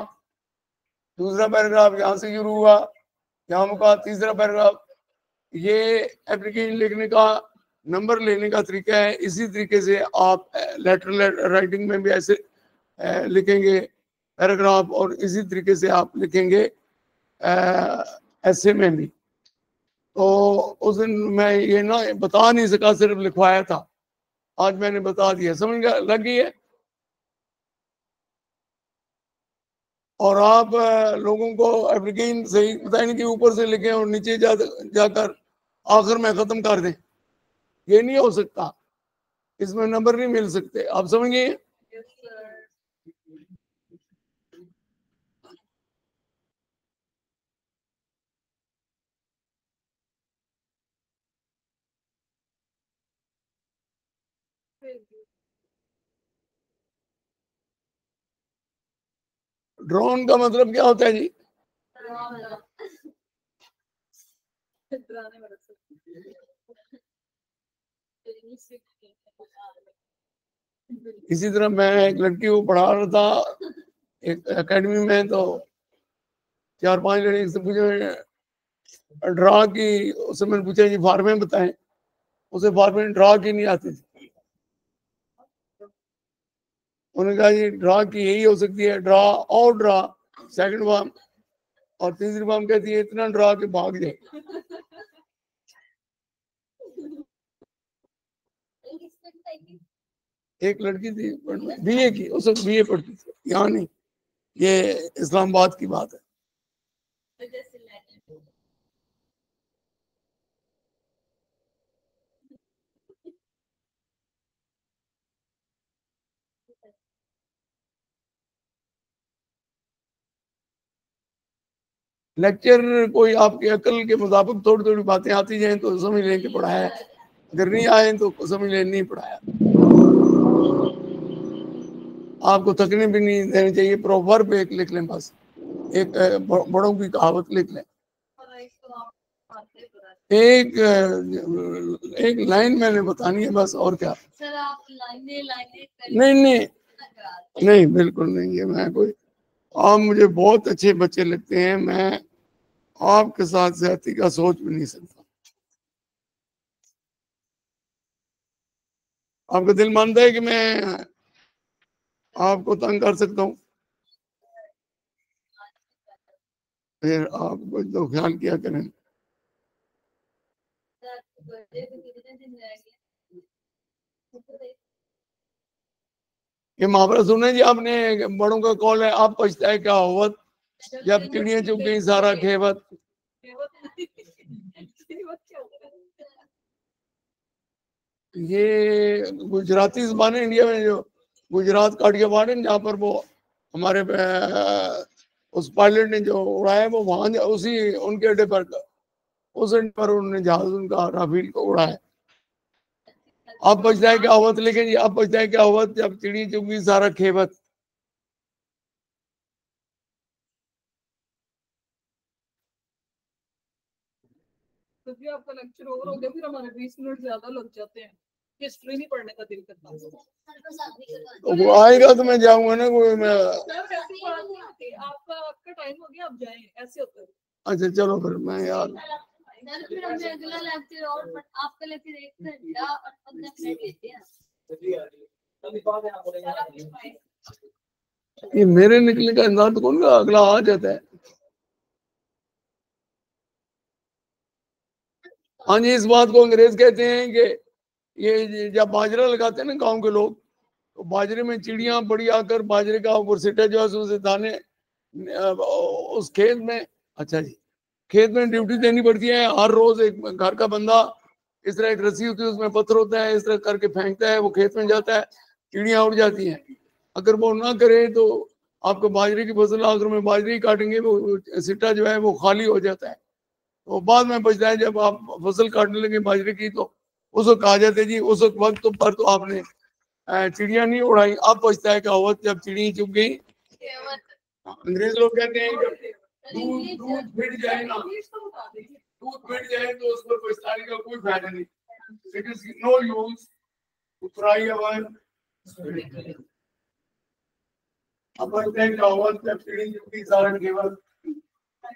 दूसरा पैराग्राफ यहाँ से शुरू हुआ, यहाँ मुका, तीसरा पैराग्राफ। ये एप्लीकेशन लिखने का, नंबर लेने का तरीका है। इसी तरीके से आप लेटर राइटिंग में भी ऐसे लिखेंगे पैराग्राफ, और इसी तरीके से आप लिखेंगे ऐसे में भी। तो उस दिन मैं ये ना बता नहीं सका, सिर्फ लिखवाया था, आज मैंने बता दिया, समझ लग गई है। और आप लोगों को एप्लीकेशन सही बताए नहीं कि ऊपर से लिखें और नीचे जाकर आखिर में खत्म कर दें, ये नहीं हो सकता, इसमें नंबर नहीं मिल सकते, आप समझ गए। Yes, sir. Thank you. Drone का मतलब क्या होता है जी? डराने वाला sir. इसी तरह मैं एक लड़की को पढ़ा रहा था एक एकेडमी में, तो 4-5 लड़के से पूछे ड्रा की, उससे मैंने पूछा जी फार्में बताएं, उसे फार्में ड्रा की नहीं आती थी। उन्होंने कहा जी ड्रा की यही हो सकती है, ड्रा और ड्रा, सेकंड फॉर्म, और तीसरी फॉर्म कहती है इतना ड्रा के भाग जाए। एक लड़की थी बीए की, उस वक्त बीए पढ़ती थी, यहाँ नहीं, ये इस्लामाबाद की बात है। लेक्चर कोई आपके अकल के मुताबिक थोड़ी थोड़ी बातें आती जाए तो समझ लें कि पढ़ाया है, अगर नहीं आए तो समझ लें नहीं पढ़ाया। आपको थकने भी नहीं देनी चाहिए, प्रोवर्ब एक लिख लें, बस एक बड़ों की कहावत लिख लें, एक एक लाइन मैंने बतानी है बस, और क्या। सर आप लाइनें नहीं नहीं नहीं, बिल्कुल नहीं है, मैं कोई, आप मुझे बहुत अच्छे बच्चे लगते हैं, मैं आपके साथ ज्यादती का सोच भी नहीं सकता। आपका दिल मानता है कि मैं आपको तंग कर सकता हूँ, फिर आप कुछ तो ख्याल किया करें। ये मुहावरा सुने जी आपने, बड़ों का कॉल है, आप पछताए क्या होवत, जब चिड़िया चुग गई सारा खेवत। ये गुजराती जुबान है, इंडिया में जो गुजरात काठियावाड़ है, जहाँ पर वो हमारे उस पायलट ने जो उड़ाया वो वहां उसी उनके अड्डे पर, उस अड्डे पर उन्होंने जहाज उनका राफेल को उड़ाया। अब पछताए क्या हुआ, लेकिन जी अब पछताए क्या हुआ जब चिड़ी चुगी सारा खेवत। तो भी आपका लेक्चर ओवर हो गया, फिर हमारे 20 मिनट ज्यादा लग जाते हैं, हिस्ट्री नहीं पढ़ने का दिल करता। तो वो आएगा तो मैं जाऊंगा ना, कोई मैं। सर ऐसी बात नहीं होती, आपका टाइम हो गया, आप जाएं, ऐसे होता है। अच्छा चलो फिर मैं यार, सर फिर हमने अगला लेक्चर और आपका लेक्चर 1 घंटा और 15 मिनट लेते हैं। ये मेरे निकलने का इंतजार तो कौन का, अगला आ जाता है। हाँ जी, इस बात को अंग्रेज कहते हैं कि ये जब बाजरा लगाते हैं ना गांव के लोग, तो बाजरे में चिड़िया बड़ी आकर बाजरे का ऊपर सिटा जो है उसे दाने उस खेत में, अच्छा जी, खेत में ड्यूटी देनी पड़ती है हर रोज। एक घर का बंदा इस तरह एक रस्सी होती है, उसमें पत्थर होता है, इस तरह करके फेंकता है, वो खेत में जाता है, चिड़ियां उड़ जाती हैं। अगर वो ना करे तो आपको बाजरे की फसल, अगर में बाजरे ही काटेंगे वो सिट्टा जो है वो खाली हो जाता है, तो बाद में बचता है। जब आप फसल काटने लगे बाजरे की तो उस वक्त आ जाते जी, उस वक्त पर तो आपने चिड़िया नहीं उड़ाई, अब बचता है कहावत, जब चिड़िया चुप गई। अंग्रेज लोग कहते हैं दूध फिट जाए ना, दूध फिट जाए तो उस पर पछताने का कोई फायदा नहीं। It is no use to fry over upper than कहावत, जब चिड़ी चुपकी सारण केवल।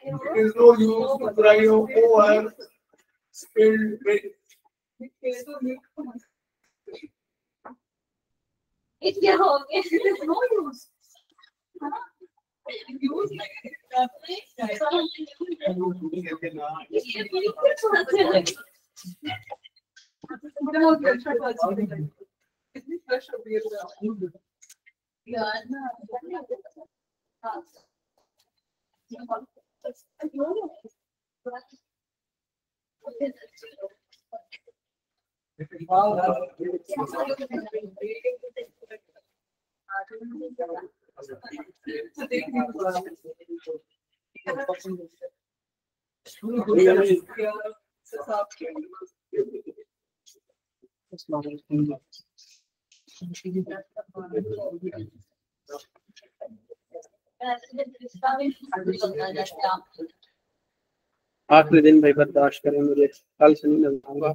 It is no use to fry over spilled milk. क्या हो गया? No use. Use इतनी fresh हो गई है। यार ना आखिरी दिन भाई बर्दाश्त करें, मुझे कल से नहीं लगाऊंगा।